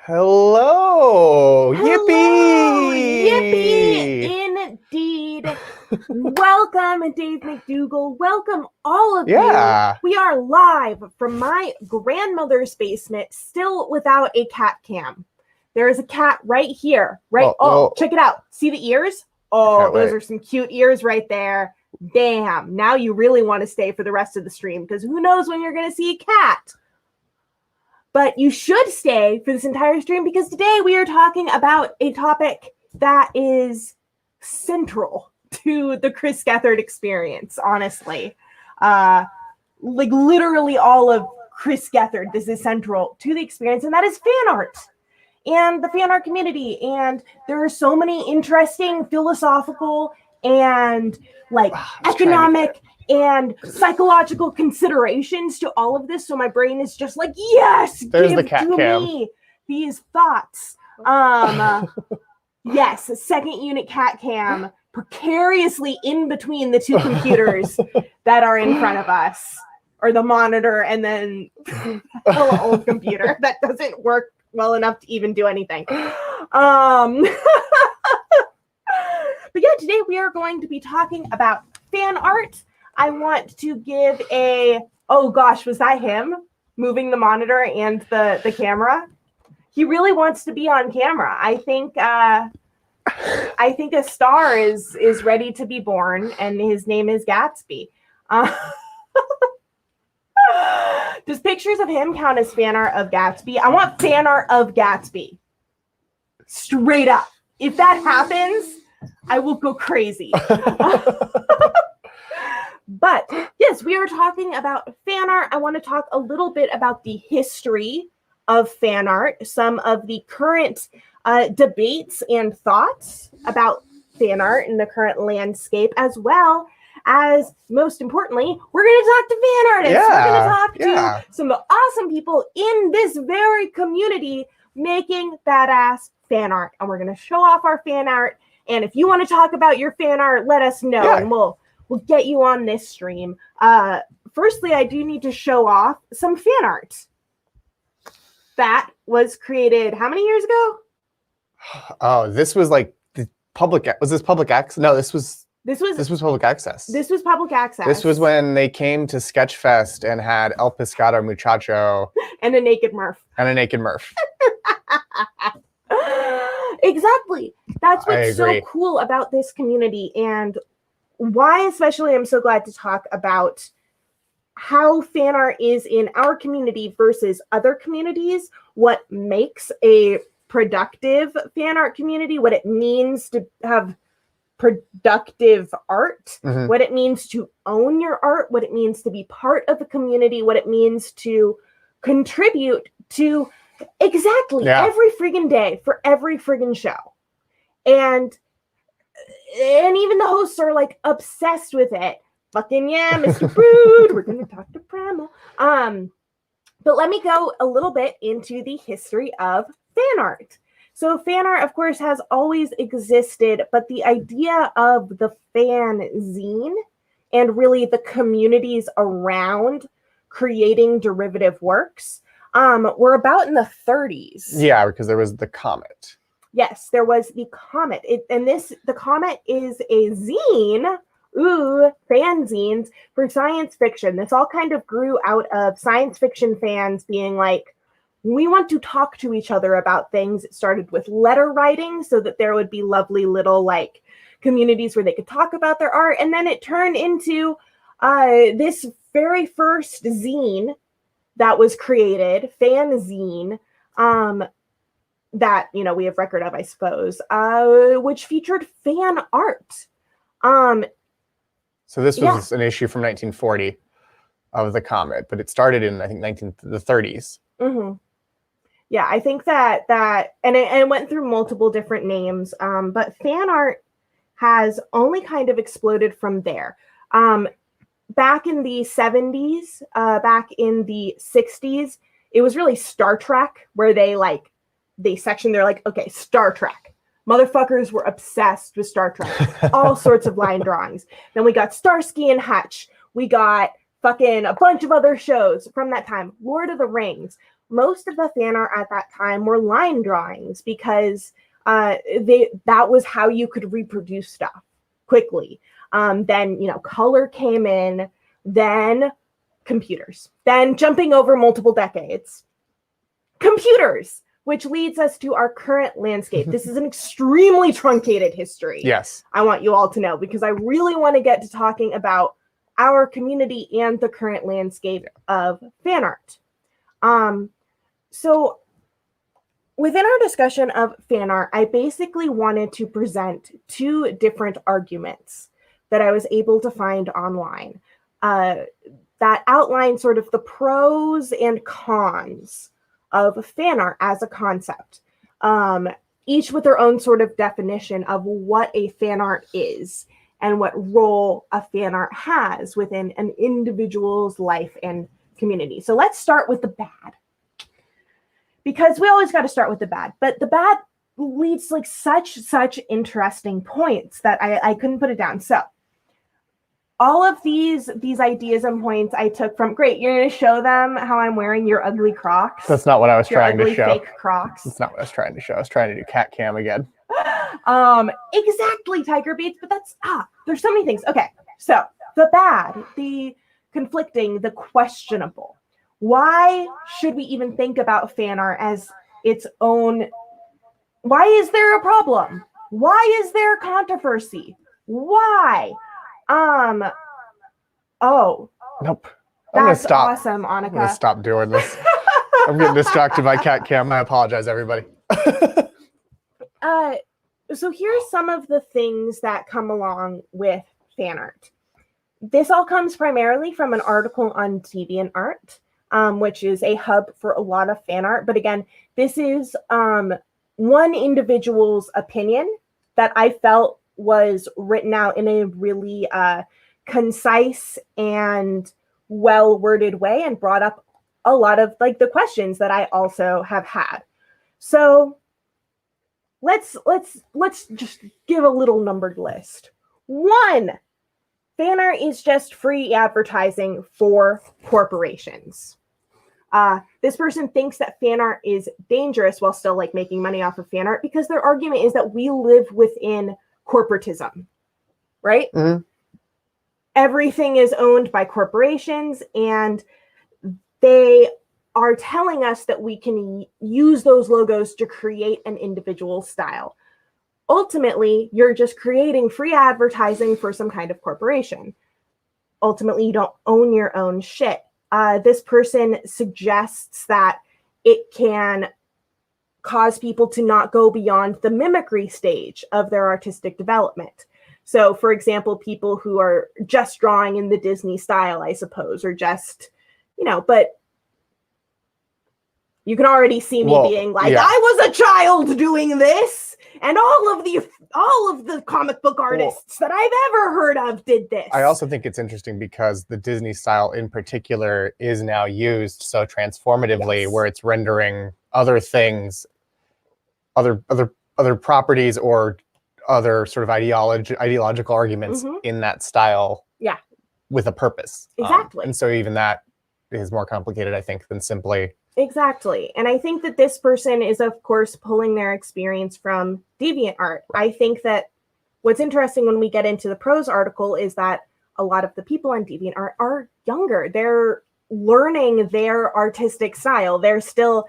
Hello! Hello! Yippee! Yippee! Indeed. Welcome, Dave McDougall. Welcome, all of you. Yeah. We are live from my grandmother's basement, still without a cat cam. There is a cat right here. Check it out. See the ears? Oh, those are some cute ears right there. Damn. Now you really want to stay for the rest of the stream because who knows when you're going to see a cat. But you should stay for this entire stream because today we are talking about a topic that is central to the Chris Gethard experience, honestly. Like literally all of Chris Gethard, this is central to the experience, and that is fan art and the fan art community. And there are so many interesting philosophical and like economic and psychological considerations to all of this. So my brain is just like, yes, there's the cat cam. Me these thoughts. Yes, second unit cat cam precariously in between the two computers that are in front of us, or the monitor and then the old computer that doesn't work well enough to even do anything. But yeah, today we are going to be talking about fan art. I want to give oh gosh, was that him moving the monitor and the camera? He really wants to be on camera. I think a star is ready to be born, and his name is Gatsby. Does pictures of him count as fan art of Gatsby? I want fan art of Gatsby. Straight up. If that happens, I will go crazy. But yes, we are talking about fan art. I want to talk a little bit about the history of fan art, some of the current debates and thoughts about fan art in the current landscape, as well as, most importantly, we're going to talk to fan artists. Yeah, we're going to talk to some awesome people in this very community making badass fan art. And we're going to show off our fan art. And if you want to talk about your fan art, let us know, and we'll get you on this stream. Firstly, I do need to show off some fan art that was created how many years ago? Oh, this was like the public. Was this public access? No, this was public access. This was public access. This was when they came to Sketchfest and had El Pescado Muchacho and a naked Murph. Exactly. That's what's so cool about this community, and why especially I'm so glad to talk about how fan art is in our community versus other communities, what makes a productive fan art community, what it means to have productive art, what it means to own your art, what it means to be part of a community, what it means to contribute to every friggin' day for every friggin' show. And even the hosts are like obsessed with it. Fucking yeah, Mr. Brood, we're gonna talk to Primal. But let me go a little bit into the history of fan art. So fan art, of course, has always existed, but the idea of the fanzine and really the communities around creating derivative works were about in the 30s. Yeah, because there was the Comet. Yes, there was the Comet. The Comet is a zine, fanzines for science fiction. This all kind of grew out of science fiction fans being like, we want to talk to each other about things. It started with letter writing so that there would be lovely little like communities where they could talk about their art. And then it turned into this very first zine that was created, fanzine, that, we have record of, I suppose, which featured fan art. So this was an issue from 1940 of the Comet, but it started in, I think, the 30s. Mm-hmm. Yeah, I think that and it went through multiple different names, but fan art has only kind of exploded from there. Back in the 70s, back in the 60s, it was really Star Trek, where they're like, okay, Star Trek. Motherfuckers were obsessed with Star Trek. All sorts of line drawings. Then we got Starsky and Hutch. We got fucking a bunch of other shows from that time. Lord of the Rings. most of the fan art at that time were line drawings because that was how you could reproduce stuff quickly. Then, color came in, then computers, then jumping over multiple decades, computers, which leads us to our current landscape. This is an extremely truncated history. Yes. I want you all to know, because I really want to get to talking about our community and the current landscape of fan art. So within our discussion of fan art, I basically wanted to present two different arguments that I was able to find online that outline sort of the pros and cons of fan art as a concept, each with their own sort of definition of what a fan art is and what role a fan art has within an individual's life and community. So let's start with the bad, because we always got to start with the bad, but the bad leads like such interesting points that I couldn't put it down. So all of these ideas and points I took from, great, you're going to show them how I'm wearing your ugly Crocs. That's not what I was trying to show. Fake Crocs. That's not what I was trying to show. I was trying to do cat cam again. Exactly, Tiger Beats, but there's so many things. Okay, so the bad, the conflicting, the questionable. Why should we even think about fan art as its own? Why is there a problem? Why is there Nope. controversy? I'm gonna stop. Awesome, Annika. I'm gonna stop doing this. I'm getting distracted by cat cam. I apologize, everybody. So here's some of the things that come along with fan art. This all comes primarily from an article on DeviantArt, which is a hub for a lot of fan art. But again, this is one individual's opinion that I felt was written out in a really concise and well-worded way and brought up a lot of like the questions that I also have had. So let's just give a little numbered list. 1, fan art is just free advertising for corporations. This person thinks that fan art is dangerous while still like making money off of fan art because their argument is that we live within corporatism, right? Mm-hmm. Everything is owned by corporations, and they are telling us that we can use those logos to create an individual style. Ultimately, you're just creating free advertising for some kind of corporation. Ultimately, you don't own your own shit. This person suggests that it can cause people to not go beyond the mimicry stage of their artistic development. So, for example, people who are just drawing in the Disney style, I suppose, or just, but you can already see me being like, I was a child doing this, and all of the comic book artists that I've ever heard of did this. I also think it's interesting because the Disney style in particular is now used so transformatively, where it's rendering other things, other properties or other sort of ideological arguments in that style with a purpose. Exactly. And so even that is more complicated, I think, than simply... Exactly. And I think that this person is, of course, pulling their experience from DeviantArt. I think that what's interesting when we get into the prose article is that a lot of the people on DeviantArt are younger. They're learning their artistic style. They're still,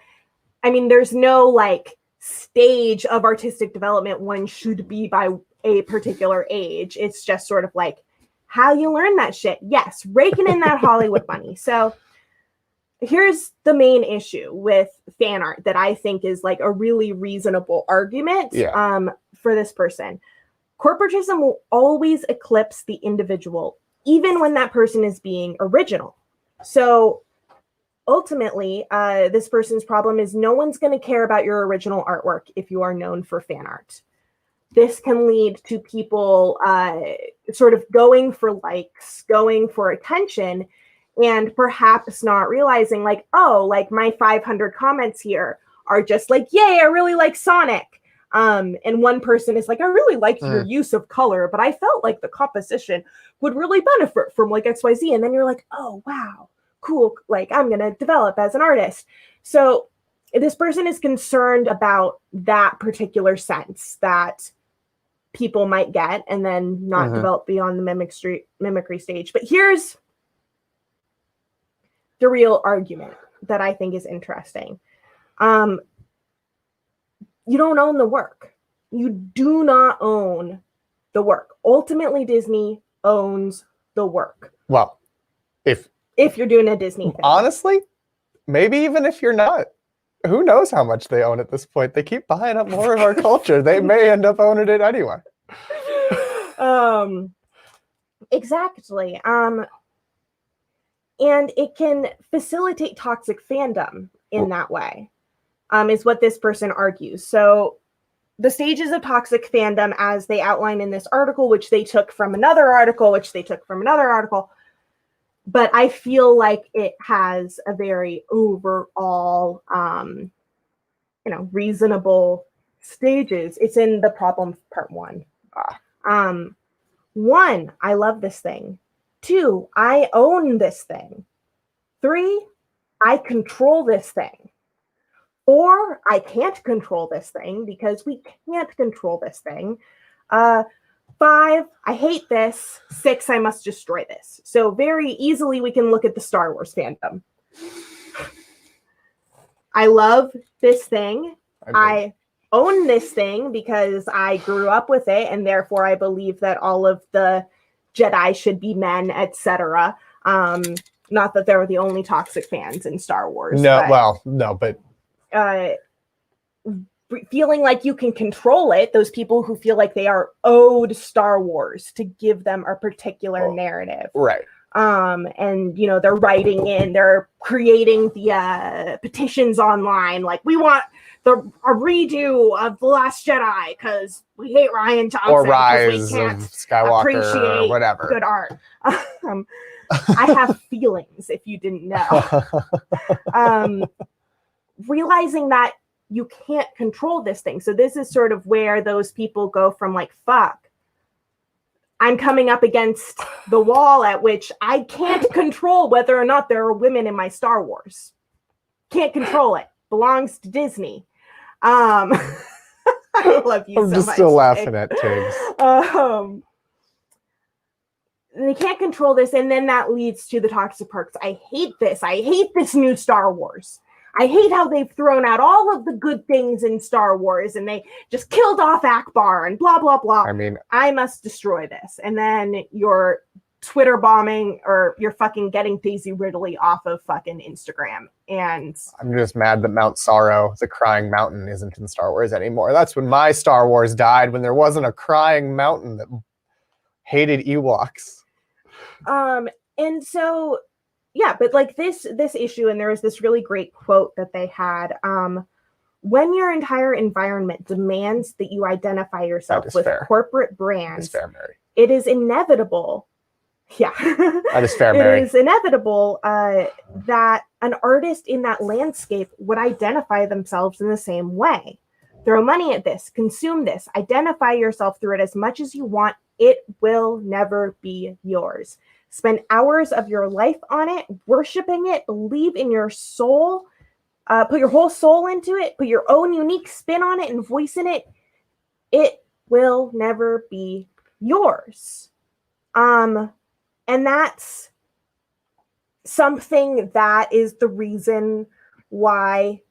there's no like stage of artistic development one should be by a particular age. It's just sort of like how you learn that shit. Yes, raking in that Hollywood money. So here's the main issue with fan art that I think is like a really reasonable argument for this person. Corporatism will always eclipse the individual, even when that person is being original. So ultimately, this person's problem is no one's going to care about your original artwork if you are known for fan art. This can lead to people sort of going for likes, going for attention, and perhaps not realizing like, oh, like my 500 comments here are just like, yay, I really like Sonic. And one person is like, I really liked your use of color, but I felt like the composition would really benefit from like XYZ. And then you're like, oh, wow, cool, like I'm going to develop as an artist. So this person is concerned about that particular sense that people might get and then not develop beyond the mimicry stage. But here's the real argument that I think is interesting. You don't own the work. You do not own the work. Ultimately, Disney owns the work. Well, if you're doing a Disney thing. Honestly, maybe even if you're not, who knows how much they own at this point? They keep buying up more of our culture. They may end up owning it anyway. Exactly. And it can facilitate toxic fandom in that way, is what this person argues. So the stages of toxic fandom, as they outline in this article, which they took from another article, but I feel like it has a very overall, reasonable stages. It's in the problem part 1. 1, I love this thing. 2, I own this thing. 3, I control this thing. 4, I can't control this thing because we can't control this thing. 5, I hate this. 6, I must destroy this. So very easily we can look at the Star Wars fandom. I love this thing. I own this thing because I grew up with it, and therefore I believe that all of the Jedi should be men, etc. Not that they're the only toxic fans in Star Wars. But feeling like you can control it, those people who feel like they are owed Star Wars to give them a particular narrative. Right. And they're writing in, they're creating the petitions online, like we want a redo of The Last Jedi because we hate Rian Johnson or Rise we can't of Skywalker appreciate or whatever. Good art. I have feelings, if you didn't know. Realizing that you can't control this thing. So this is sort of where those people go from like, fuck, I'm coming up against the wall at which I can't control whether or not there are women in my Star Wars. Can't control it. Belongs to Disney. I love you so much. I'm just still laughing at Tiggs. They can't control this, and then that leads to the toxic parts. I hate this. I hate this new Star Wars. I hate how they've thrown out all of the good things in Star Wars, and they just killed off Akbar and blah, blah, blah. I mean, I must destroy this. And then you're Twitter bombing, or you're fucking getting Daisy Ridley off of fucking Instagram. And I'm just mad that Mount Sorrow, the crying mountain, isn't in Star Wars anymore. That's when my Star Wars died, when there wasn't a crying mountain that hated Ewoks. And so, yeah, but like this issue, and there was this really great quote that they had. When your entire environment demands that you identify yourself with corporate brands, fair, Mary. It is inevitable. Yeah, that is fair, Mary. It is inevitable that an artist in that landscape would identify themselves in the same way. Throw money at this, consume this, identify yourself through it as much as you want. It will never be yours. Spend hours of your life on it, worshiping it, believe in your soul, put your whole soul into it, put your own unique spin on it and voice in it. It will never be yours. And that's something that is the reason why,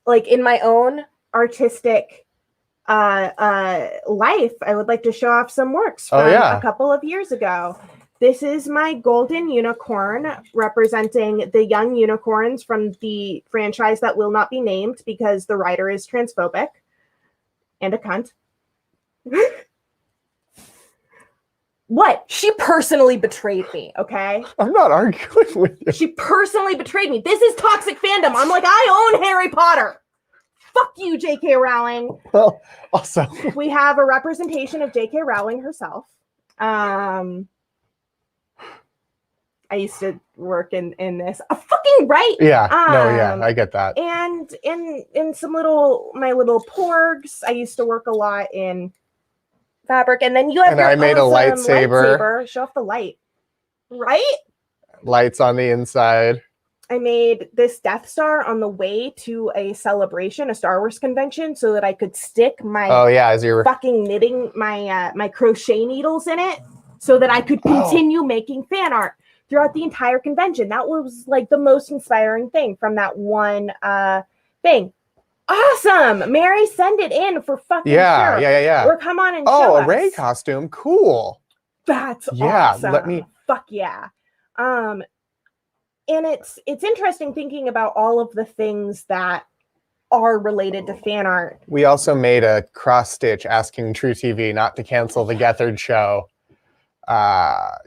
like in my own artistic life, I would like to show off some works from a couple of years ago. This is my golden unicorn representing the young unicorns from the franchise that will not be named because the writer is transphobic and a cunt. What? She personally betrayed me, okay? I'm not arguing with you. She personally betrayed me. This is toxic fandom. I'm like, I own Harry Potter. Fuck you, J.K. Rowling. Well, also. We have a representation of J.K. Rowling herself. I used to work in this. Fucking right. Yeah. I get that. And in some my little porgs, I used to work a lot in fabric. And then you have I made a lightsaber. Show off the light. Right? Lights on the inside. I made this Death Star on the way to a celebration, a Star Wars convention, so that I could stick my as you're fucking knitting my crochet needles in it, so that I could continue making fan art throughout the entire convention. That was like the most inspiring thing from that one thing. Awesome, Mary, send it in for fucking sure. Yeah. Or come on and show us. A Rey costume, cool. That's awesome. Fuck yeah. And it's interesting thinking about all of the things that are related to fan art. We also made a cross stitch asking True TV not to cancel the Gethard show.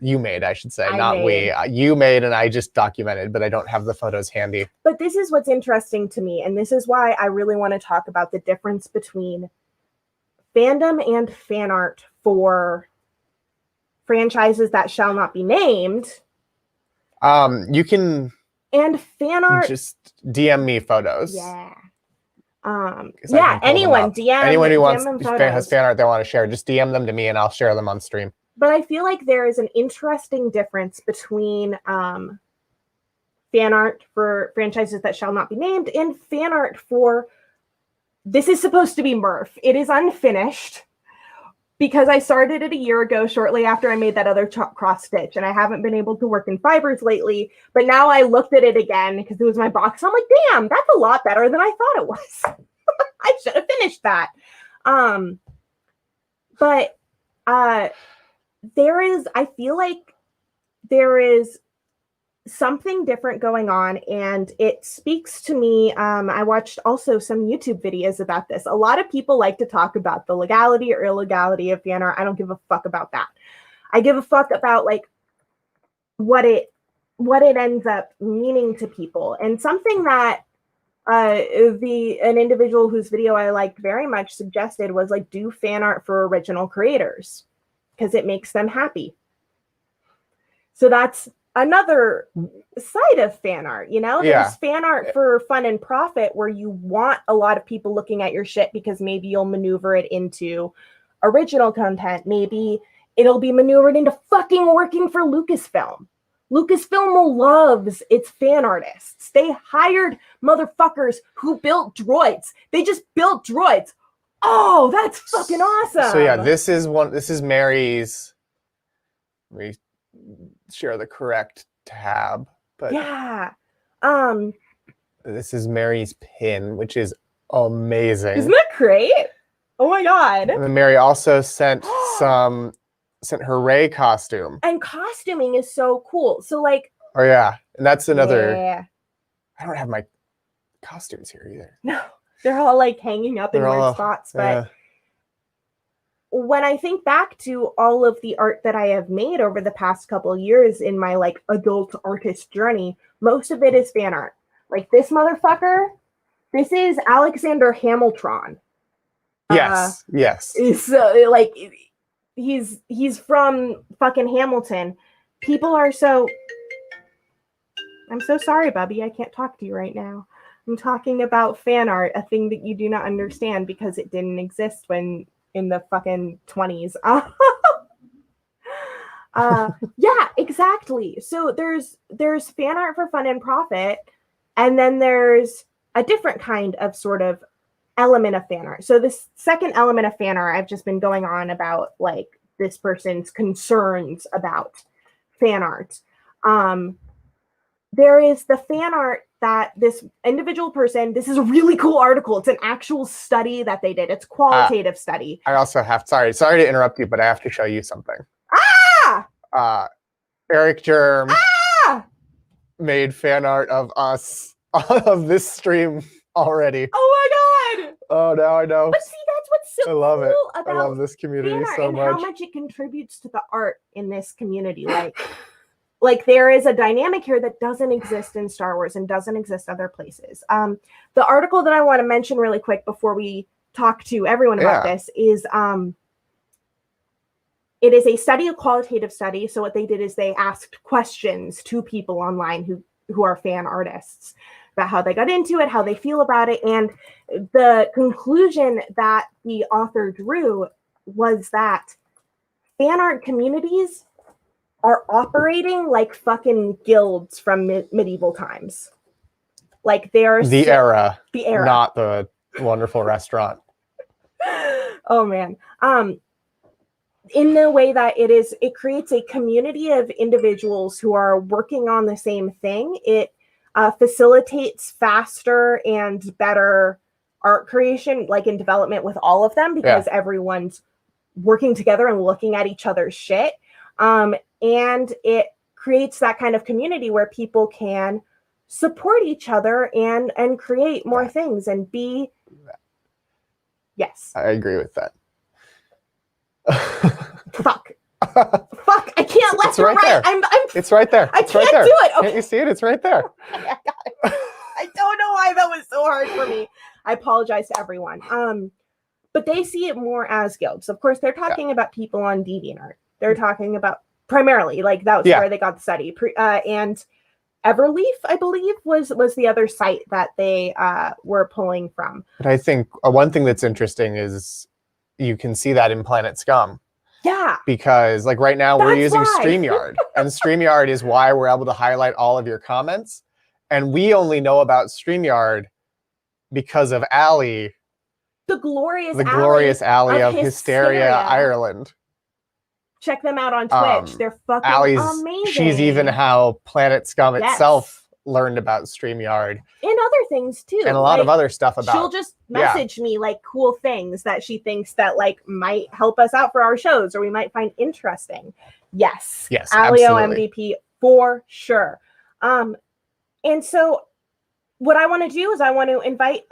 You made, I should say, we. You made, and I just documented, but I don't have the photos handy. But this is what's interesting to me, and this is why I really want to talk about the difference between fandom and fan art for franchises that shall not be named. You can and fan art. Just DM me photos. Yeah. Anyone DM. Anyone who has fan art they want to share, just DM them to me and I'll share them on stream. But I feel like there is an interesting difference between fan art for franchises that shall not be named and fan art for. This is supposed to be Murph. It is unfinished. Because I started it a year ago, shortly after I made that other cross stitch, and I haven't been able to work in fibers lately. But now I looked at it again because it was my box. I'm like, damn, that's a lot better than I thought it was. I should have finished that. I feel like there is something different going on, and it speaks to me. I watched also some YouTube videos about this. A lot of people like to talk about the legality or illegality of fan art. I don't give a fuck about that. I give a fuck about like what it ends up meaning to people. And something that an individual whose video I liked very much suggested was like, do fan art for original creators because it makes them happy. So that's another side of fan art, there's fan art for fun and profit where you want a lot of people looking at your shit because maybe you'll maneuver it into original content. Maybe it'll be maneuvered into fucking working for Lucasfilm. Lucasfilm loves its fan artists. They hired motherfuckers who built droids. They just built droids. Oh, that's fucking awesome. So this is Mary's. We share the correct tab, but this is Mary's pin, which is amazing. Isn't that great? Oh my god. And then Mary also sent her Rey costume. And costuming is so cool. So like and that's another I don't have my costumes here either. No, they're all like hanging up in weird spots, but when I think back to all of the art that I have made over the past couple of years in my like adult artist journey, most of it is fan art. Like this motherfucker, this is Alexander Hamilton. Yes. So like he's from fucking Hamilton. People are so. I'm so sorry, Bubby. I can't talk to you right now. I'm talking about fan art, a thing that you do not understand because it didn't exist when. In the fucking 20s. Yeah, exactly. So there's fan art for fun and profit, and then there's a different kind of sort of element of fan art. So this second element of fan art, I've just been going on about like this person's concerns about fan art. There is the fan art that this individual person, this is a really cool article. It's an actual study that they did. It's qualitative study. I also have, sorry to interrupt you, but I have to show you something. Eric Germ made fan art of us, of this stream already. Oh my God. Oh, now I know. But see, that's what's so cool about I love this community so much. How much it contributes to the art in this community. Like there is a dynamic here that doesn't exist in Star Wars and doesn't exist other places. The article that I want to mention really quick before we talk to everyone about this is it is a study, a qualitative study. So what they did is they asked questions to people online who are fan artists about how they got into it, how they feel about it. And the conclusion that the author drew was that fan art communities are operating like fucking guilds from medieval times. Like they are the era, the era, not the wonderful restaurant. Oh man. In the way that it creates a community of individuals who are working on the same thing. It facilitates faster and better art creation, like in development with all of them, because everyone's working together and looking at each other's shit. And it creates that kind of community where people can support each other and create more things and be. Yes. I agree with that. Fuck. Fuck. I can't left or right. It's right there. I can't do it. Okay. Can't you see it? It's right there. I got it. I don't know why that was so hard for me. I apologize to everyone. But they see it more as guilds. Of course, they're talking about people on DeviantArt. They're talking about primarily, like that was where they got the study. And Everleaf, I believe, was the other site that they were pulling from. But I think one thing that's interesting is you can see that in Planet Scum. Yeah. Because like right now we're using StreamYard. And StreamYard is why we're able to highlight all of your comments. And we only know about StreamYard because of Ali. The glorious Ali of Hysteria, Ireland. Check them out on Twitch. They're fucking amazing. She's even how Planet Scum itself learned about StreamYard. And other things too. And a lot of other stuff about. She'll just message me like cool things that she thinks that like might help us out for our shows or we might find interesting. Yes. Yes. Alio MVP for sure. And so what I want to do is I want to invite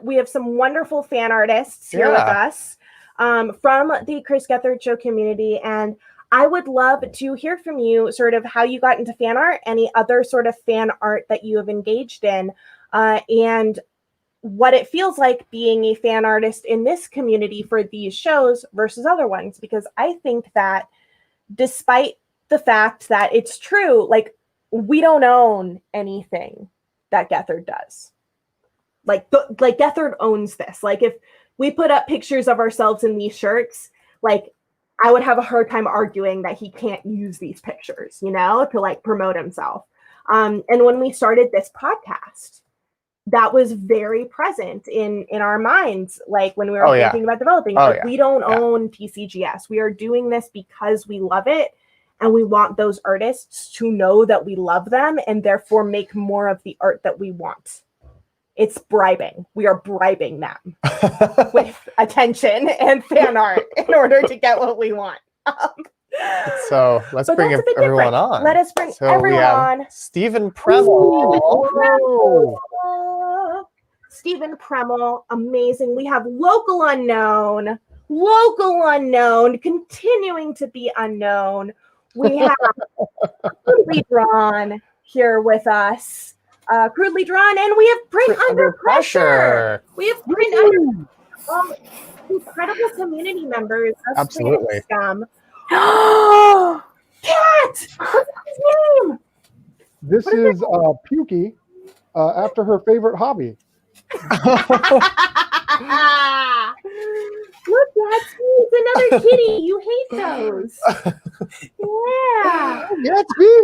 we have some wonderful fan artists here with us from the Chris Gethard Show community. And I would love to hear from you sort of how you got into fan art, any other sort of fan art that you have engaged in, and what it feels like being a fan artist in this community for these shows versus other ones. Because I think that despite the fact that it's true, like we don't own anything that Gethard does. Like Gethard owns this. Like if we put up pictures of ourselves in these shirts, like I would have a hard time arguing that he can't use these pictures, you know, to like promote himself. And when we started this podcast, that was very present in our minds. Like when we were thinking about developing, we don't own TCGS. We are doing this because we love it. And we want those artists to know that we love them and therefore make more of the art that we want. It's bribing. We are bribing them with attention and fan art in order to get what we want. So let's bring everyone on. Let us bring everyone on. Stephen Premel. Stephen Premel, amazing. We have local unknown, continuing to be unknown. We have Crudely Drawn here with us. Crudely Drawn, and we have Print Under Pressure. We have Print Under incredible community members. Absolutely. Scum. Cat! What's his name? This is Pukey after her favorite hobby. Look, it's another kitty. You hate those. Yeah. Gatsby.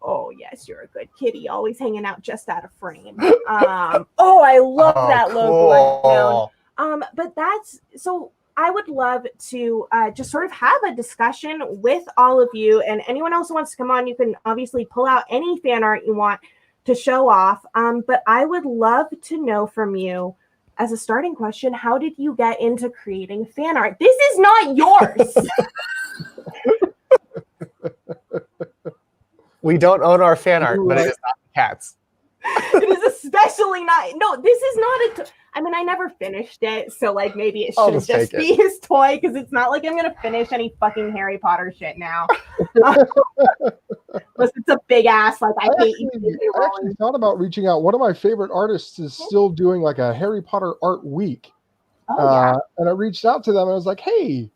Oh, yes, you're a good kitty. Always hanging out just out of frame. I love that logo. Cool. But that's so. I would love to just sort of have a discussion with all of you, and anyone else who wants to come on. You can obviously pull out any fan art you want to show off. But I would love to know from you, as a starting question, how did you get into creating fan art? This is not yours. We don't own our fan art, but it is not the cat's. It is especially not. No, this is not I mean, I never finished it, so like maybe it should just be his toy, because it's not like I'm gonna finish any fucking Harry Potter shit now. Unless it's a big ass, like I hate you. I actually thought about reaching out. One of my favorite artists is still doing like a Harry Potter art week. And I reached out to them and I was like, hey,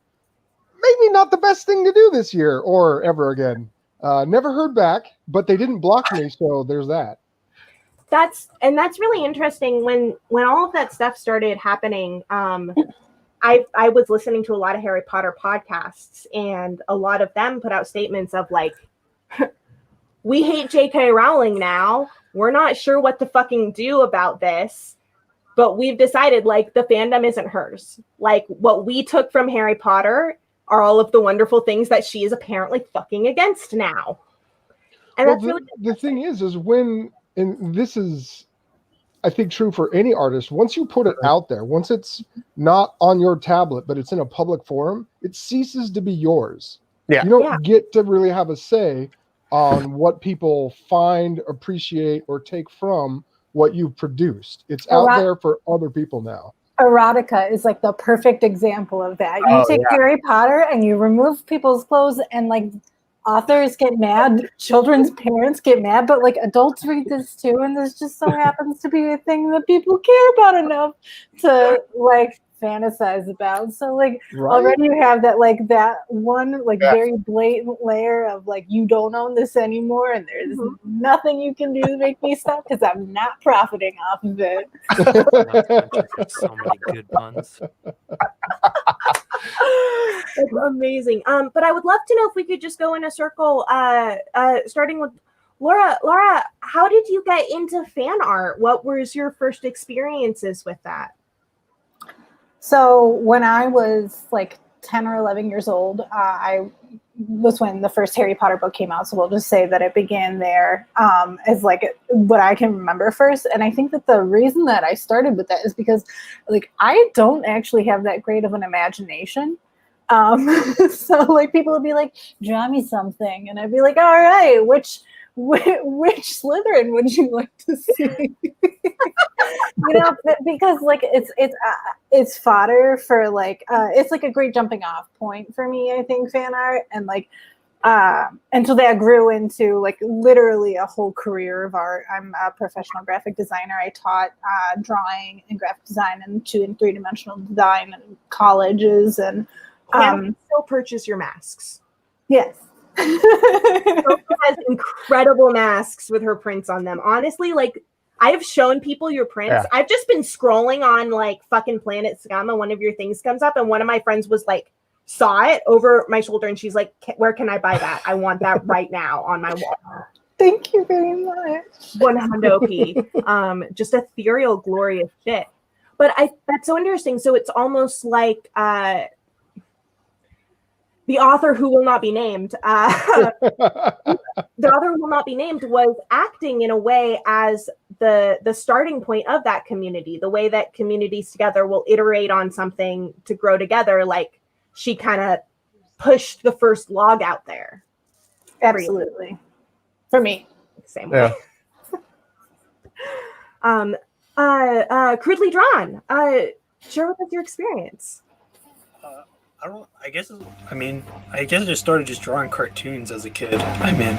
maybe not the best thing to do this year or ever again. Never heard back, but they didn't block me, so there's that. That's really interesting. When all of that stuff started happening, I was listening to a lot of Harry Potter podcasts, and a lot of them put out statements of like, we hate J.K. Rowling now. We're not sure what to fucking do about this, but we've decided like the fandom isn't hers. Like what we took from Harry Potter are all of the wonderful things that she is apparently fucking against now. And that's really the thing is when, and this is, I think, true for any artist, once you put it out there, once it's not on your tablet, but it's in a public forum, it ceases to be yours. Yeah. You don't get to really have a say on what people find, appreciate, or take from what you've produced. It's out there for other people now. Erotica is like the perfect example of that. You take Harry Potter and you remove people's clothes, and like authors get mad, children's parents get mad, but like adults read this too, and this just so happens to be a thing that people care about enough to like fantasize about. So like already you have that one very blatant layer of like, you don't own this anymore, and there's nothing you can do to make me stop because I'm not profiting off of it. So many good puns. That's amazing. But I would love to know if we could just go in a circle, starting with Laura. Laura, how did you get into fan art? What was your first experiences with that? So when I was like 10 or 11 years old, I was when the first Harry Potter book came out. So we'll just say that it began there as like what I can remember first. And I think that the reason that I started with that is because like I don't actually have that great of an imagination. So like people would be like, draw me something. And I'd be like, all right, which Slytherin would you like to see? Because like it's fodder for like it's like a great jumping off point for me, I think, fan art. And like until that grew into like literally a whole career of art. I'm a professional graphic designer. I taught drawing and graphic design and 2- and 3-dimensional design in colleges, and Canon still purchase your masks. Yes. Sophie has incredible masks with her prints on them. Honestly, like I have shown people your prints. Yeah. I've just been scrolling on like fucking Planet Scum, and one of your things comes up, and one of my friends was like, saw it over my shoulder, and she's like, where can I buy that? I want that right now on my wall. Thank you very much. 100p. Just ethereal, glorious shit. But that's so interesting. So it's almost like the author who will not be named, was acting in a way as the starting point of that community, the way that communities together will iterate on something to grow together. Like she kind of pushed the first log out there. Absolutely. For me. Same way. Crudely Drawn, share with us your experience. I guess I just started just drawing cartoons as a kid. I mean,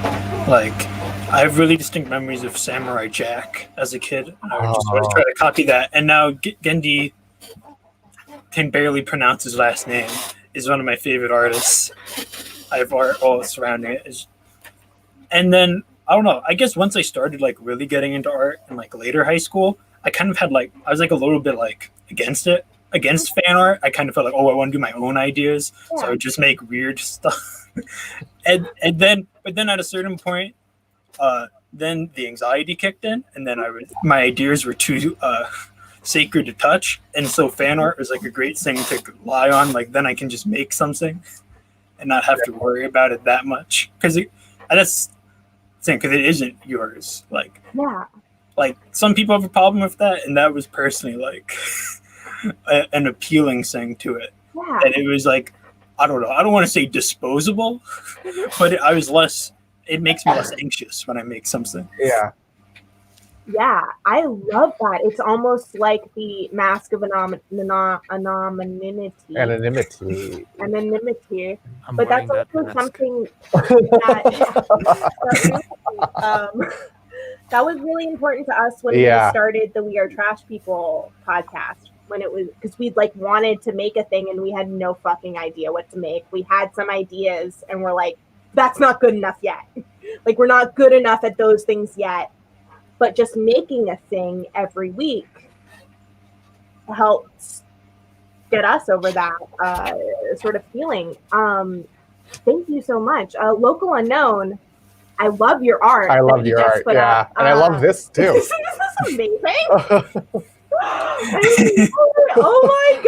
like, I have really distinct memories of Samurai Jack as a kid. I would just always try to copy that. And now Gendy can barely pronounce his last name, is one of my favorite artists. I have art all surrounding it. And then, I don't know, I guess once I started, like, really getting into art in, like, later high school, I kind of had, like, I was, like, a little bit, like, against fan art. I kind of felt like, I want to do my own ideas. Yeah. So I would just make weird stuff. but then at a certain point, then the anxiety kicked in, and then my ideas were too sacred to touch. And so fan art was like a great thing to rely on. Like then I can just make something and not have to worry about it that much. Because that's the thing, because it isn't yours. Like, yeah. Like some people have a problem with that, and that was personally like an appealing thing to it. Yeah. And it was like, I don't know, I don't want to say disposable, but it makes me less anxious when I make something. Yeah. Yeah, I love that. It's almost like the mask of anonymity. Anonymity. But that's also something that was really important to us when we started the We Are Trash People podcast. When it was, because we like wanted to make a thing and we had no fucking idea what to make. We had some ideas and we're like, that's not good enough yet. Like we're not good enough at those things yet. But just making a thing every week helps get us over that sort of feeling. Thank you so much. Local Unknown, I love your art. I love your art, yeah. And I love this too. This is amazing. Oh my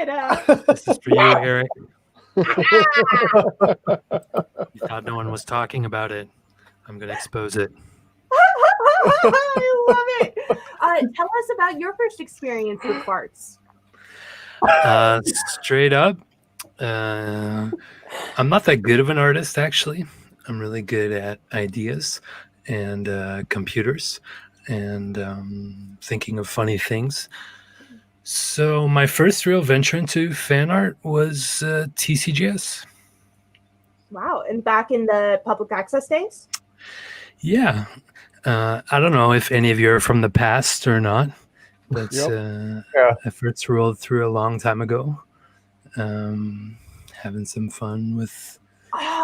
god! This is for you, Eric. You thought no one was talking about it. I'm going to expose it. I love it. Tell us about your first experience with farts. Straight up, I'm not that good of an artist, actually. I'm really good at ideas and computers and thinking of funny things. So my first real venture into fan art was TCGS. Wow. And back in the public access days? Yeah. I don't know if any of you are from the past or not, but I first rolled through a long time ago. Having some fun with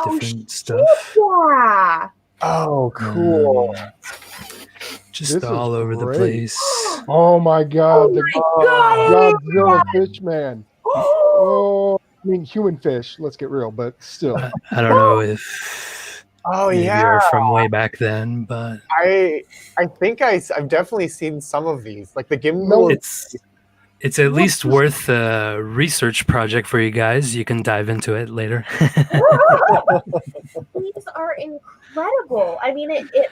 different stuff. Yeah. Oh, cool. Just This all is over the great. place. Oh my god, God. Godzilla fish man. Oh, I mean human fish, let's get real, but still. I don't know if any of you are from way back then, but I think I've definitely seen some of these, like the gimbal. it's at least worth a research project for you guys. You can dive into it later. These are incredible. I mean, it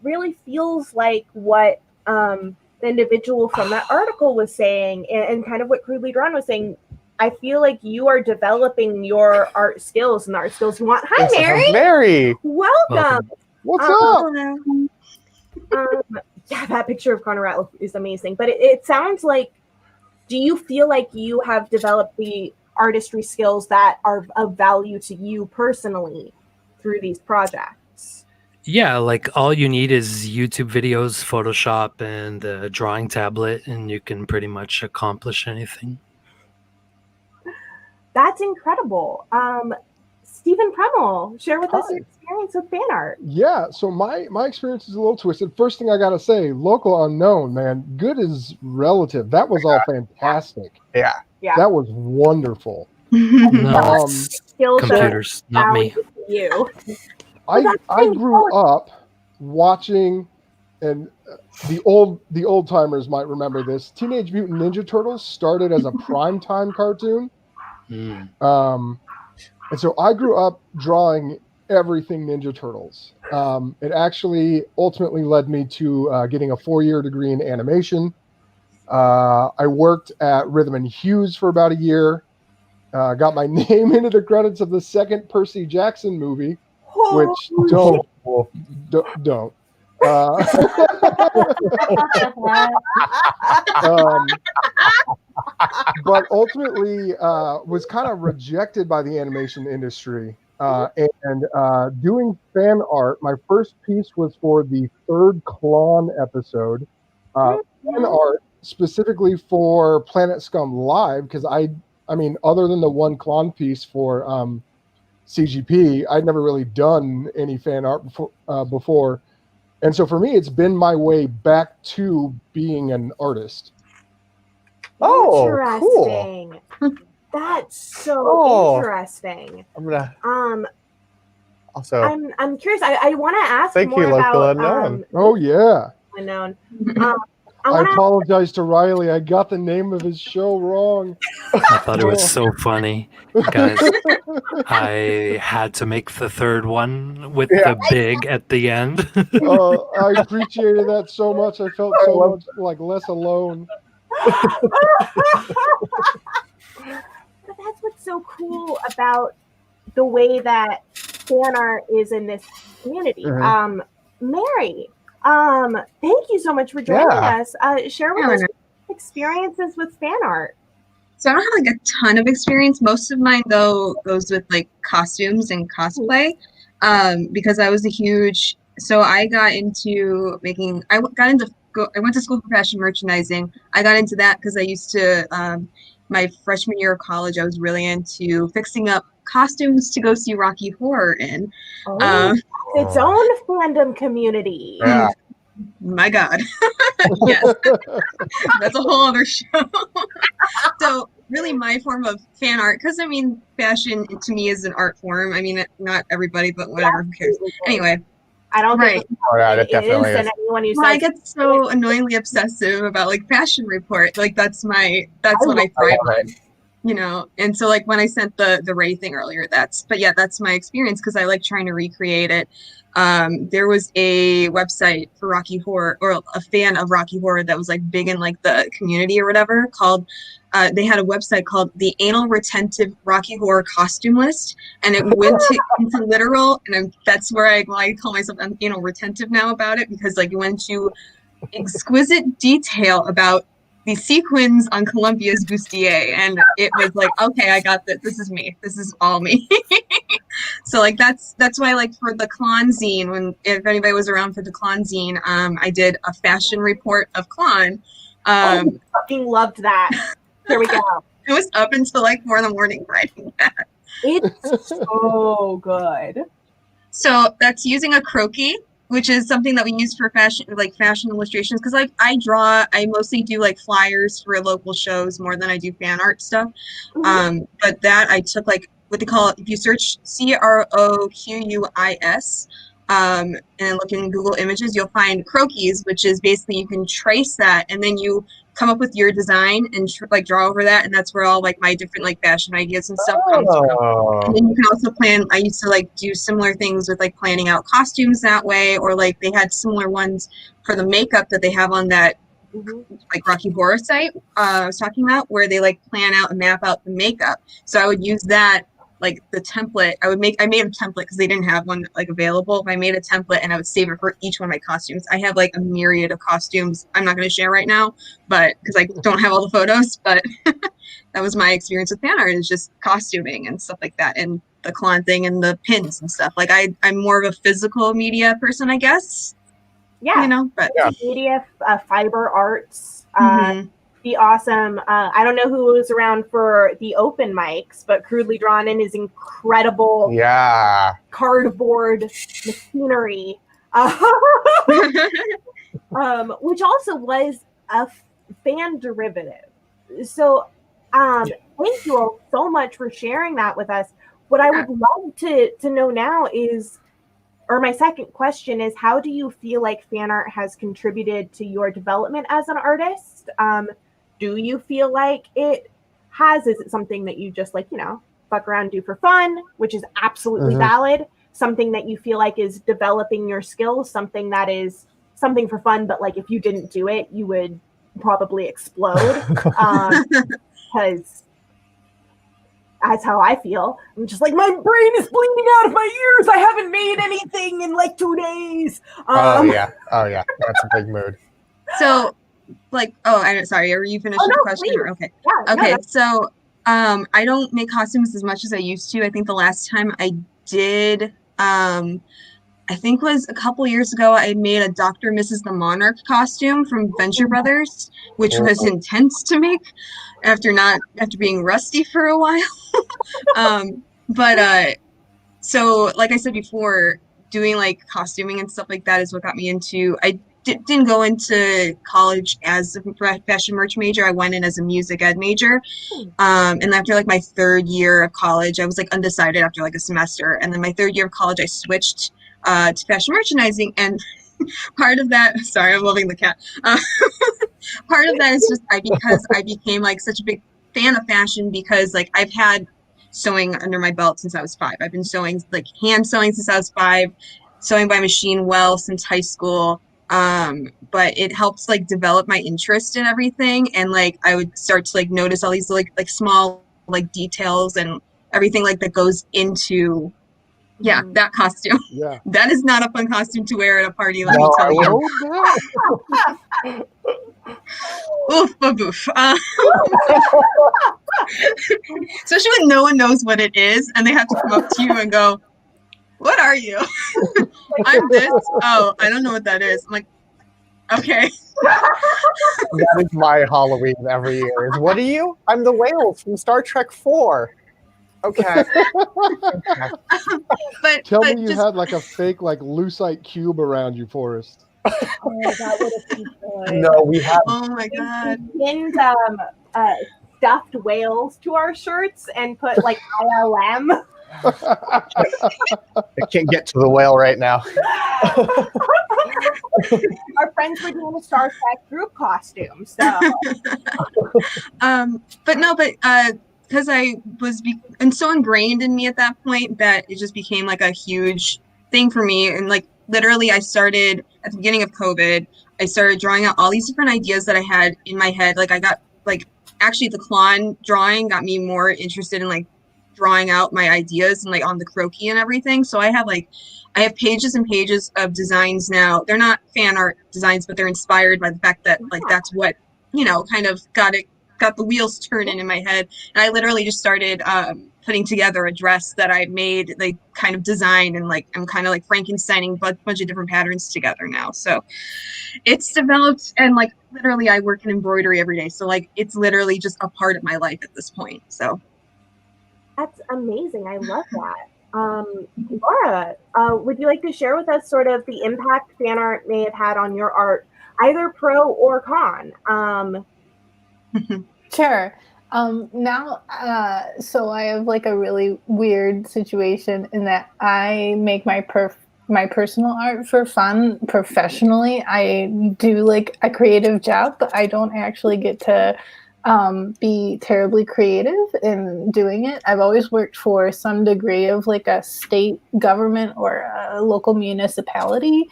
really feels like what the individual from that article was saying, and kind of what Crudely Drawn was saying. I feel like you are developing your art skills and the art skills you want. Hi, Mary. Mary. Welcome. What's up? Yeah, that picture of Connor Ratliff is amazing. But it sounds like, do you feel like you have developed the artistry skills that are of value to you personally through these projects? Yeah, like all you need is YouTube videos, Photoshop, and a drawing tablet, and you can pretty much accomplish anything. That's incredible. Stephen Premel, share with us your experience with fan art. Yeah, so my experience is a little twisted. First thing I gotta say, Local Unknown, man, good is relative. That was all fantastic. Yeah. That was wonderful. No, Skills computers, not me. You. I grew up watching, and the old timers might remember this. Teenage Mutant Ninja Turtles started as a primetime cartoon. And so I grew up drawing everything Ninja Turtles. It actually ultimately led me to getting a 4-year degree in animation. I worked at Rhythm and Hues for about a year. Got my name into the credits of the second Percy Jackson movie, which don't. But ultimately was kind of rejected by the animation industry. And doing fan art, my first piece was for the 3rd Klon episode. Fan art specifically for Planet Scum Live, because I mean, other than the one Klon piece for CGP, I'd never really done any fan art before. And so for me, it's been my way back to being an artist. Oh, interesting. Cool. That's so interesting. I'm gonna also. I'm curious. I want to ask Thank more you, Local about Unknown. Oh yeah. Unknown. I apologize to Riley. I got the name of his show wrong. I thought it was so funny, guys. I had to make the 3rd one with the big at the end. I appreciated that so much. I felt so much like less alone. But that's what's so cool about the way that fan art is in this community. Mary, thank you so much for joining us. Share with us experiences with fan art. So I don't have like a ton of experience. Most of mine though goes with like costumes and cosplay, because I was so I got into making. I went to school for fashion merchandising. I got into that because I used to. My freshman year of college, I was really into fixing up costumes to go see Rocky Horror in. Its own fandom community. Yeah. My God. Yes. That's a whole other show. So really my form of fan art, because I mean, fashion to me is an art form. I mean, not everybody, but whatever, who cares? Anyway, I don't right. think Oh, yeah, it it definitely is, and is. anyone who Well, I says get so annoyingly obsessive about like fashion report. Like that's what I thrive on. You know, and so like when I sent the Ray thing earlier, that's my experience because I like trying to recreate it. There was a website for Rocky Horror, or a fan of Rocky Horror that was like big in like the community or whatever, called they had a website called the Anal Retentive Rocky Horror Costume List, and it went into literal, and that's where I call myself anal retentive now about it, because like it went to exquisite detail about the sequins on Columbia's bustier, and it was like, okay, I got this. This is me. This is all me. So like that's why, like, for the Klon zine, when if anybody was around for the Klon zine, I did a fashion report of Klon. I fucking loved that. There we go. I was up until like 4 a.m. writing that. It's so good. So that's using a croquis, which is something that we use for fashion illustrations. Because like I mostly do like flyers for local shows more than I do fan art stuff. But that I took like what they call, if you search CROQUIS, and look in Google Images, you'll find croquis, which is basically you can trace that and then you come up with your design and like draw over that, and that's where all like my different like fashion ideas and stuff come from. And then you can also plan. I used to like do similar things with like planning out costumes that way, or like they had similar ones for the makeup that they have on that like Rocky Horror site I was talking about, where they like plan out and map out the makeup. So I would use that, like the template. I made a template because they didn't have one like available. I made a template and I would save it for each one of my costumes. I have like a myriad of costumes I'm not going to share right now, but because I don't have all the photos, but that was my experience with fan art, is just costuming and stuff like that, and the Klon thing and the pins and stuff. Like I'm more of a physical media person, I guess. Yeah, you know, but media, fiber arts, be awesome. I don't know who was around for the open mics, but Crudely Drawn in is incredible. Cardboard machinery, which also was a fan derivative. So, thank you all so much for sharing that with us. What I would love to know now is, or my second question is, how do you feel like fan art has contributed to your development as an artist? Do you feel like it has? Is it something that you just like, you know, fuck around, do for fun, which is absolutely valid? Something that you feel like is developing your skills, something that is something for fun, but like if you didn't do it, you would probably explode. Because that's how I feel. I'm just like, my brain is bleeding out of my ears. I haven't made anything in like 2 days. Oh yeah, that's a big mood. So, like, sorry, are you finished with the question? Or, okay. Yeah, okay, no. So I don't make costumes as much as I used to. I think the last time I did, I think was a couple years ago, I made a Dr. Mrs. the Monarch costume from Venture Brothers, which was intense to make after being rusty for a while. So like I said before, doing like costuming and stuff like that is what got me into. I didn't go into college as a fashion merch major. I went in as a music ed major. And after like my 3rd year of college, I was like undecided after like a semester. And then my 3rd year of college, I switched to fashion merchandising. And part of that, sorry, I'm loving the cat. Part of that is just because I became like such a big fan of fashion, because like I've had sewing under my belt since I was 5. I've been sewing, like hand sewing since I was 5, sewing by machine since high school. But it helps like develop my interest in everything, and like I would start to like notice all these like small like details and everything like that goes into that costume. Yeah. That is not a fun costume to wear at a party, let me tell you. Oof, boof. Especially when no one knows what it is and they have to come up to you and go, "What are you?" I'm this. Oh, I don't know what that is. I'm like, okay. That is my Halloween every year. Is, what are you? I'm the whale from Star Trek 4. Okay. But tell me you had like a fake like lucite cube around you, Forrest. Oh, that would have been good. No, we have. Oh my god. And stuffed whales to our shirts and put like ILM. I can't get to the whale right now. Our friends were doing a Star Trek group costume, so. Because I was and so ingrained in me at that point that it just became like a huge thing for me. And like literally, I started at the beginning of COVID. I started drawing out all these different ideas that I had in my head. Like I got like actually the Klon drawing got me more interested in like drawing out my ideas and like on the croquis and everything. So I have pages and pages of designs now. They're not fan art designs, but they're inspired by the fact that like that's what, you know, kind of got the wheels turning in my head. And I literally just started putting together a dress that I made, like kind of design, and like I'm kind of like Frankensteining a bunch of different patterns together now. So it's developed, and like literally I work in embroidery every day. So like it's literally just a part of my life at this point. So that's amazing. I love that. Laura, would you like to share with us sort of the impact fan art may have had on your art, either pro or con? Sure. So I have like a really weird situation in that I make my personal art for fun. Professionally, I do like a creative job, but I don't actually get to be terribly creative in doing it. I've always worked for some degree of like a state government or a local municipality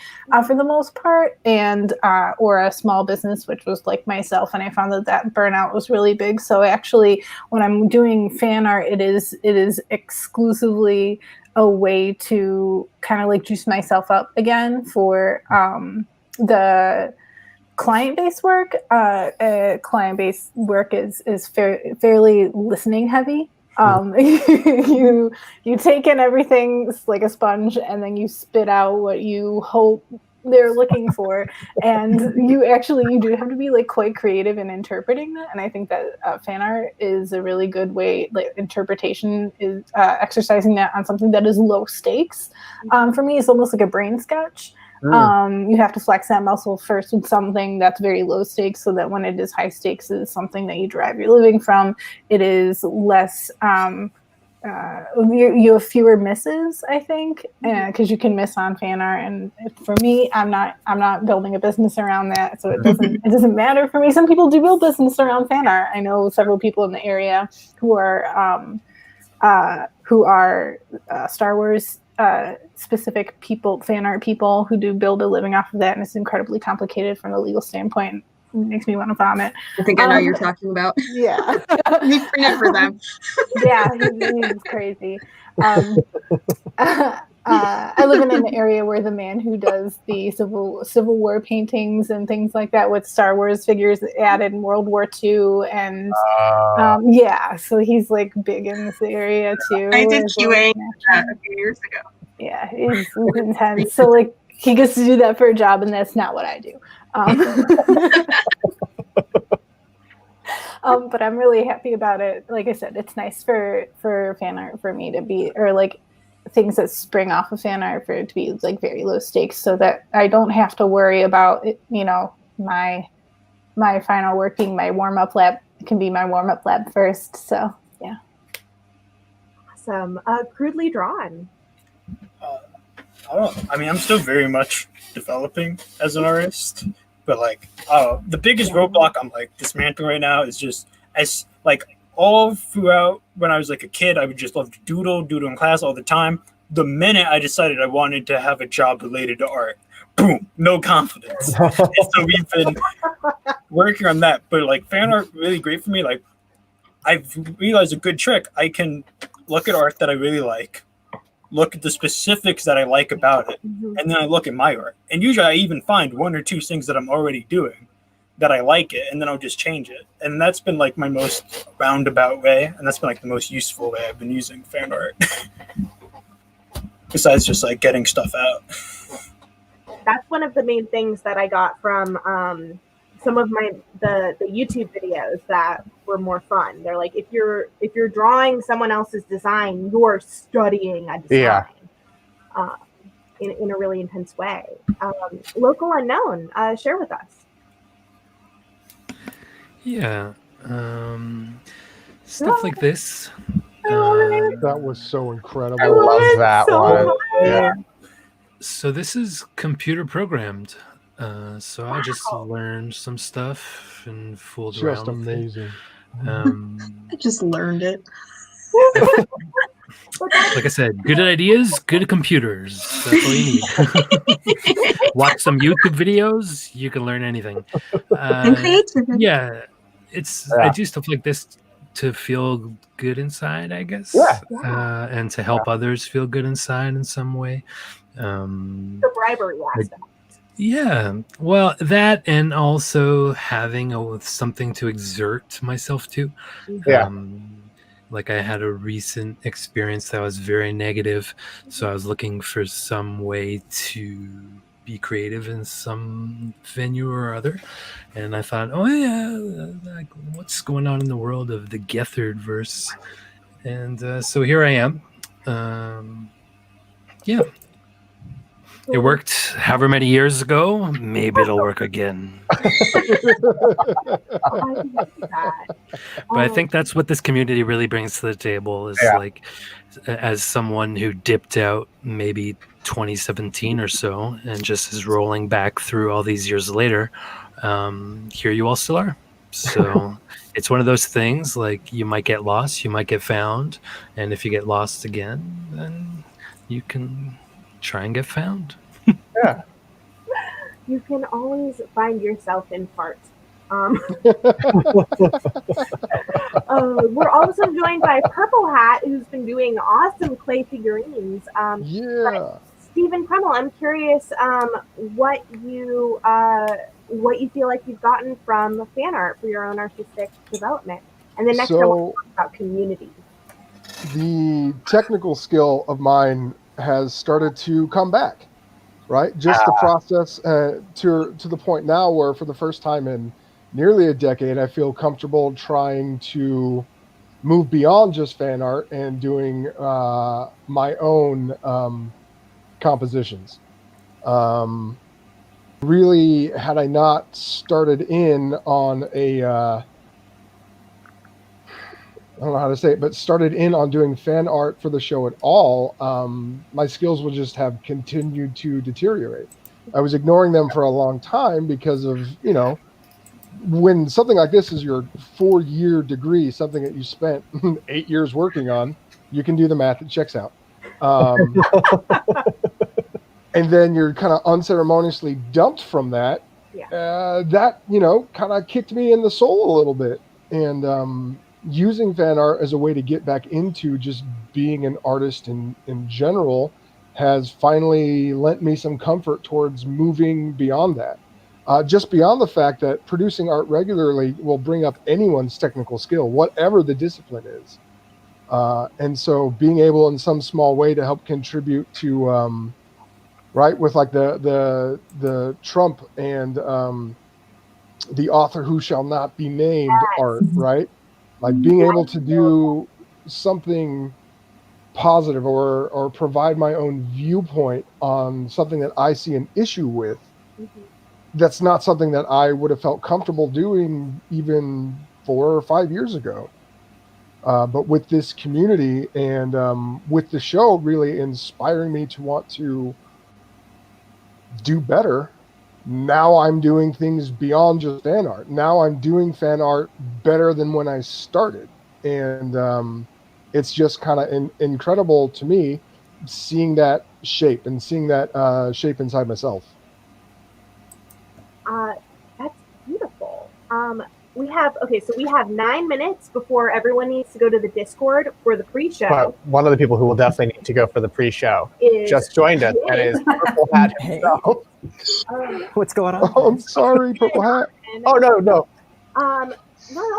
for the most part, and or a small business, which was like myself. And I found that burnout was really big. So actually, when I'm doing fan art, it is exclusively a way to kind of like juice myself up again for the client-based work. Client-based work is fairly listening heavy. You take in everything like a sponge, and then you spit out what you hope they're looking for, and you do have to be like quite creative in interpreting that. And I think that fan art is a really good way. Like interpretation is exercising that on something that is low stakes. For me, it's almost like a brain sketch. You have to flex that muscle first with something that's very low stakes, so that when it is high stakes, it's something that you derive your living from. It is less, you have fewer misses, I think, because you can miss on fan art. And for me, I'm not building a business around that, so it doesn't matter for me. Some people do build business around fan art. I know several people in the area who are Star Wars specific people, fan art people, who do build a living off of that, and it's incredibly complicated from a legal standpoint. It makes me want to vomit. I think I know you're talking about. Yeah. We print it for them. Yeah, he's crazy. I live in an area where the man who does the Civil War paintings and things like that with Star Wars figures added in World War II, and so he's like big in this area too. I did QA a few years ago. Yeah, he's intense. So like he gets to do that for a job, and that's not what I do. But I'm really happy about it. Like I said, it's nice for fan art for me to be, or like things that spring off of fan art, for it to be like very low stakes, so that I don't have to worry about it, you know, my final work being my warm-up lab. It can be my warm-up lab first. So yeah. Awesome. Crudely drawn. I mean, I'm still very much developing as an artist, but like the biggest roadblock I'm like dismantling right now is just, as like all throughout when I was like a kid, I would just love to doodle in class all the time. The minute I decided I wanted to have a job related to art, boom, no confidence. And so we've been working on that. But like fan art really great for me. Like I've realized a good trick. I can look at art that I really like, look at the specifics that I like about it, and then I look at my art. And usually I even find one or two things that I'm already doing that I like it, and then I'll just change it. And that's been like my most roundabout way, and that's been like the most useful way I've been using fan art. Besides just like getting stuff out. That's one of the main things that I got from some of the YouTube videos that were more fun. They're like, if you're drawing someone else's design, you're studying a design in a really intense way. Local Unknown, share with us. Yeah. stuff like this. That was so I incredible. love that so one. much. Yeah. So this is computer programmed. So I just Wow. learned some stuff and fooled Just around with it. amazing. I just learned it. Like I said, good at ideas, good at computers. That's all you need. Watch some YouTube videos, you can learn anything. And creativity. Yeah, I do stuff like this to feel good inside, I guess. Yeah. And to help others feel good inside in some way. The bribery aspect. Yeah, well, that and also having something to exert myself to. Yeah. Like I had a recent experience that was very negative, so I was looking for some way to be creative in some venue or other, and I thought, oh yeah, like, what's going on in the world of the Gethard verse, and so here I am. Yeah. It worked however many years ago. Maybe it'll work again. But I think that's what this community really brings to the table is like, as someone who dipped out maybe 2017 or so and just is rolling back through all these years later, here you all still are. So it's one of those things, like, you might get lost, you might get found, and if you get lost again, then you can try and get found. Yeah. You can always find yourself in fart. We're also joined by Purple Hat, who's been doing awesome clay figurines. Yeah. Stephen Kreml, I'm curious what you feel like you've gotten from fan art for your own artistic development. And then next time we'll talk about community. The technical skill of mine has started to come back, right? Just the process to the point now where for the first time in nearly a decade, I feel comfortable trying to move beyond just fan art and doing my own compositions. Really, had I not started in on a I don't know how to say it, but started in on doing fan art for the show at all, my skills would just have continued to deteriorate. I was ignoring them for a long time because of, when something like this is your 4-year degree, something that you spent 8 years working on, you can do the math, it checks out. And then you're kind of unceremoniously dumped from that. That, kind of kicked me in the soul a little bit. And using fan art as a way to get back into just being an artist in general has finally lent me some comfort towards moving beyond that. Just beyond the fact that producing art regularly will bring up anyone's technical skill, whatever the discipline is. And so being able in some small way to help contribute to, right, with like the Trump and the author who shall not be named art, right? Like being able to do something positive or provide my own viewpoint on something that I see an issue with. That's not something that I would have felt comfortable doing even 4 or 5 years ago. But with this community and with the show really inspiring me to want to do better, now I'm doing things beyond just fan art. Now I'm doing fan art better than when I started. And it's just kind of incredible to me seeing that shape and seeing that shape inside myself. That's beautiful. We have 9 minutes before everyone needs to go to the Discord for the pre-show. But one of the people who will definitely need to go for the pre-show just joined us and is Purple Hat himself. What's going on? Oh, I'm sorry, Purple Hat. Oh, no. No,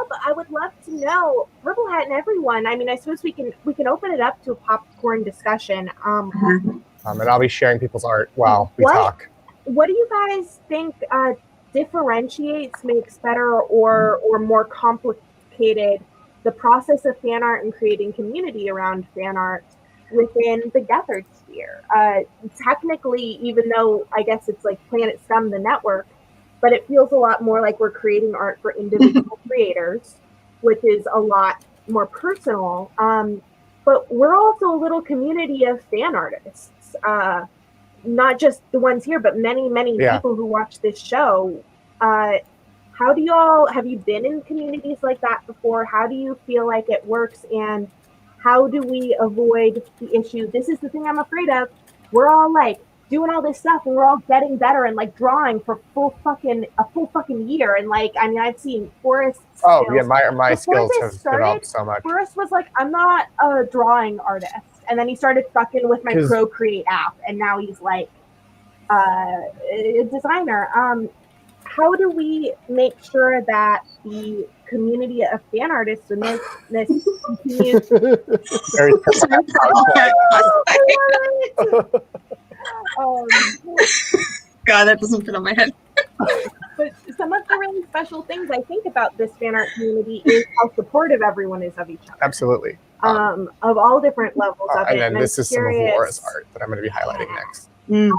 but I would love to know, Purple Hat and everyone. I mean, I suppose we can open it up to a popcorn discussion. And I'll be sharing people's art while we talk. What do you guys think differentiates, makes better, or more complicated the process of fan art and creating community around fan art within the Gethard sphere? Technically, even though I guess it's like Planet Scum, the network, but it feels a lot more like we're creating art for individual creators, which is a lot more personal. But we're also a little community of fan artists. Not just the ones here, but many people who watch this show. How do y'all, have you been in communities like that before? How do you feel like it works, and how do we avoid the issue? This is the thing I'm afraid of. We're all like doing all this stuff, and we're all getting better and like drawing for a full fucking year. And like, I mean, I've seen Forrest. Oh yeah, my skills have developed so much. Forrest was like, I'm not a drawing artist, and then he started fucking with my Procreate app, and now he's like a designer. How do we make sure that the community of fan artists and this continues? God, that doesn't fit on my head. But some of the really special things I think about this fan art community is how supportive everyone is of each other. Absolutely. Of all different levels of it. And then this is some of Laura's art that I'm going to be highlighting next.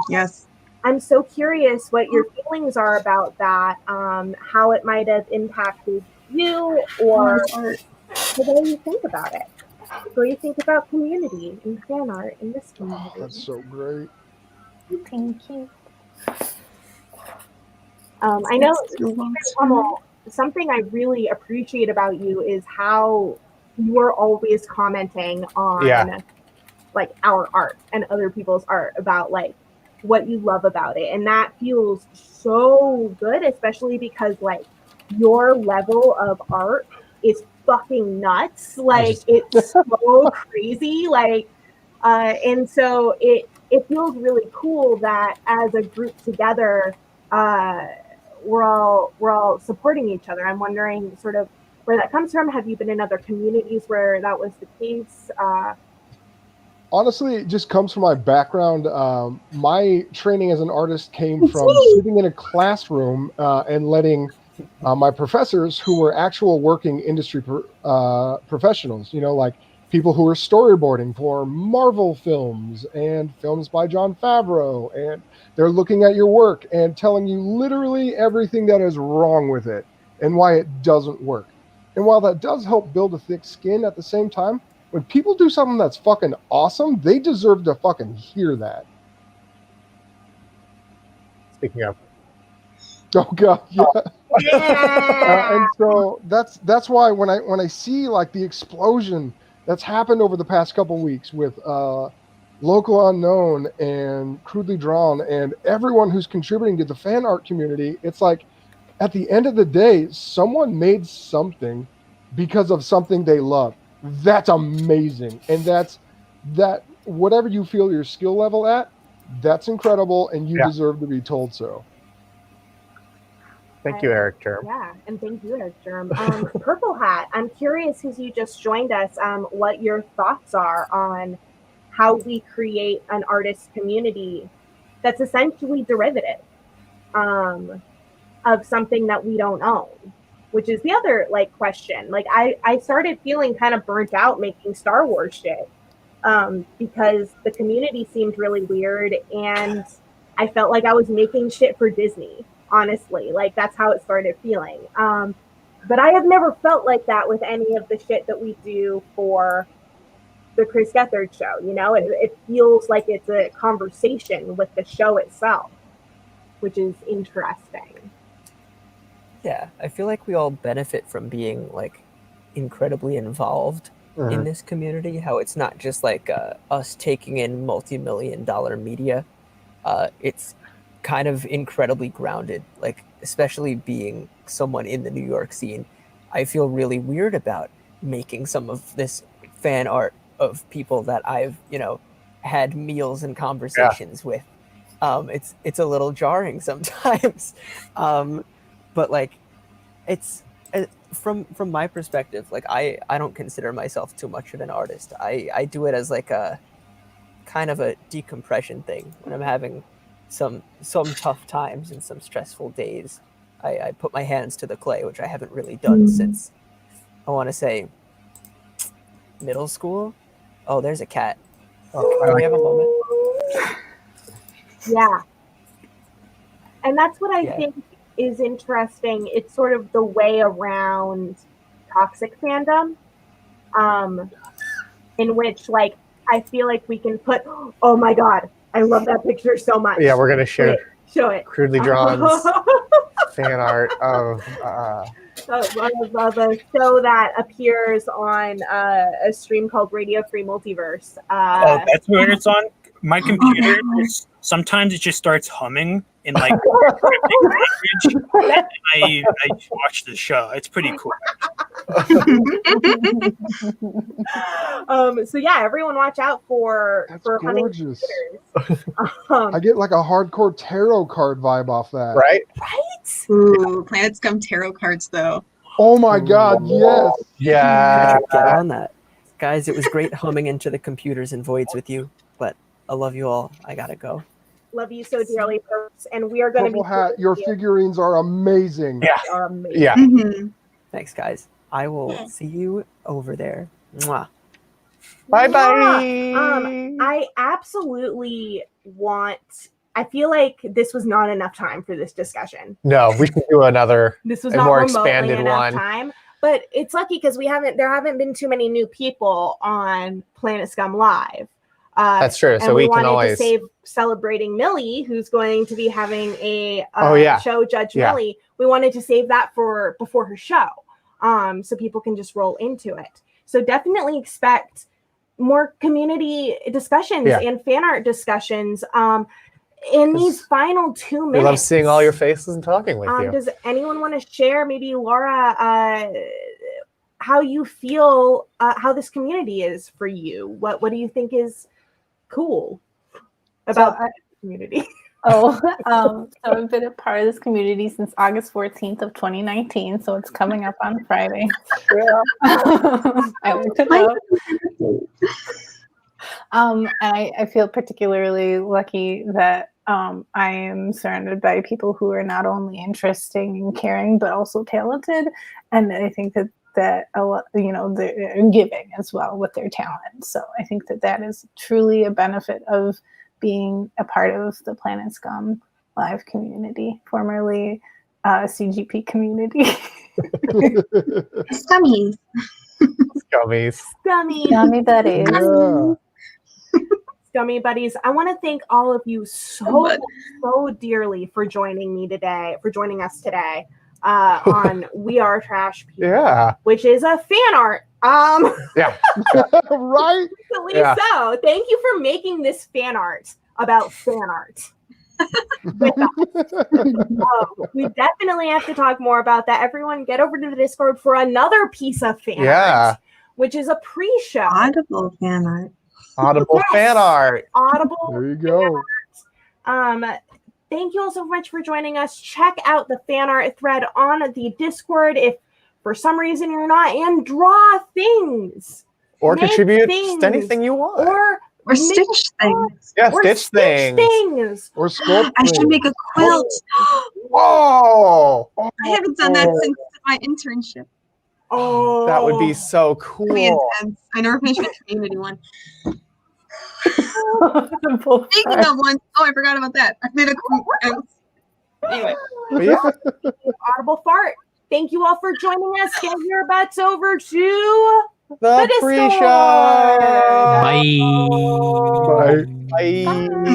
Yes. I'm so curious what your feelings are about that, how it might have impacted you, or the way you think about it. The way you think about community and fan art in this community. Oh, that's so great. Thank you. I know something I really appreciate about you is how you're always commenting on like our art and other people's art about like what you love about it, and that feels so good, especially because like your level of art is fucking nuts. Like it's so crazy, like and so it feels really cool that as a group together we're all supporting each other. I'm wondering sort of where that comes from. Have you been in other communities where that was the case? Honestly, it just comes from my background. My training as an artist came from sitting in a classroom and letting my professors, who were actual working industry professionals, you know, like people who were storyboarding for Marvel films and films by Jon Favreau, and they're looking at your work and telling you literally everything that is wrong with it and why it doesn't work. And while that does help build a thick skin, at the same time, when people do something that's fucking awesome, they deserve to fucking hear that. Speaking of. Oh god, yeah. And so that's why when I see like the explosion that's happened over the past couple weeks with Local Unknown and Crudely Drawn and everyone who's contributing to the fan art community, it's like at the end of the day, someone made something because of something they love. That's amazing. And that whatever you feel your skill level at, that's incredible, and you deserve to be told so. Thank you, Eric Germ. Yeah, and thank you, Eric Germ. Purple Hat, I'm curious, because you just joined us, what your thoughts are on how we create an artist community that's essentially derivative of something that we don't own, which is the other like question. Like I started feeling kind of burnt out making Star Wars shit because the community seemed really weird, and I felt like I was making shit for Disney. Honestly, like that's how it started feeling. But I have never felt like that with any of the shit that we do for the Chris Gethard show. You know, it feels like it's a conversation with the show itself, which is interesting. Yeah, I feel like we all benefit from being like incredibly involved in this community. How it's not just like us taking in multi-million-dollar media. It's kind of incredibly grounded, like especially being someone in the New York scene. I feel really weird about making some of this fan art of people that I've, you know, had meals and conversations with. It's a little jarring sometimes. But like it's from my perspective, like I don't consider myself too much of an artist. I do it as like a kind of a decompression thing when I'm having some tough times and some stressful days. I put my hands to the clay, which I haven't really done since, I want to say, middle school. Oh, there's a cat. Can we have a moment? Yeah. And that's what I think is interesting. It's sort of the way around toxic fandom. in which like I feel like we can put. Oh my god, I love that picture so much. Yeah, we're gonna share Show it. crudely drawn fan art of a show that appears on a stream called Radio Free Multiverse. Oh, that's where it's on. My computer sometimes it just starts humming in like language, and I watch the show. It's pretty cool. So yeah, everyone watch out for That's hunting gorgeous. computers. I get like a hardcore tarot card vibe off that. right. Right? Ooh, Planet Scum tarot cards though. Oh my god, yes. Yeah. Get on that. Guys, it was great humming into the computers and voids with you, but I love you all. I gotta go. Love you so dearly, folks, and we are going to be. Purple Hat, your figurines are amazing. Yeah. Are amazing. Yeah. Mhm. Thanks, guys. I will see you over there. Mwah. Bye bye. I absolutely want. I feel like this was not enough time for this discussion. No, we should do another. This was A not more remotely expanded enough one. time. But it's lucky because there haven't been too many new people on Planet Scum Live. That's true. So and we wanted can always. to save celebrating Millie, who's going to be having a show, Judge Yeah. Millie. We wanted to save that for before her show, so people can just roll into it. So definitely expect more community discussions and fan art discussions. In these final 2 minutes, We love seeing all your faces and talking with you. does anyone want to share, maybe Laura, how you feel, how this community is for you? What do you think is cool about the community? So I've been a part of this community since August 14th of 2019, so it's coming up on Friday. I looked it up. And I feel particularly lucky that I am surrounded by people who are not only interesting and caring, but also talented. And I think that a lot, they're giving as well with their talent. So I think that is truly a benefit of being a part of the Planet Scum Live community, formerly CGP community. Scummies. Scummies. Scummy buddies. Yeah. Scummy buddies, I want to thank all of you so dearly for joining us today on We Are Trash People, Yeah. which is a fan art. Yeah. Right? Yeah. So thank you for making this fan art about fan art. With us. We definitely have to talk more about that. Everyone get over to the Discord for another piece of fan art, which is a pre-show. Audible fan art. Audible fan art. Audible. There you go. Thank you all so much for joining us. Check out the fan art thread on the Discord if for some reason you're not, and draw things. Or Make contribute things. to anything you want. Or stitch things. Yeah, or stitch things. Or sculpt I should things. make a quilt. Whoa! I haven't done that since my internship. Oh, That would be so cool. It'd be intense. I never finished my community one. Speaking of one, I forgot about that. I made a anyway. But yeah. Audible fart. Thank you all for joining us. Get your butts over to The Discord. pre-show. Bye. Bye. Bye.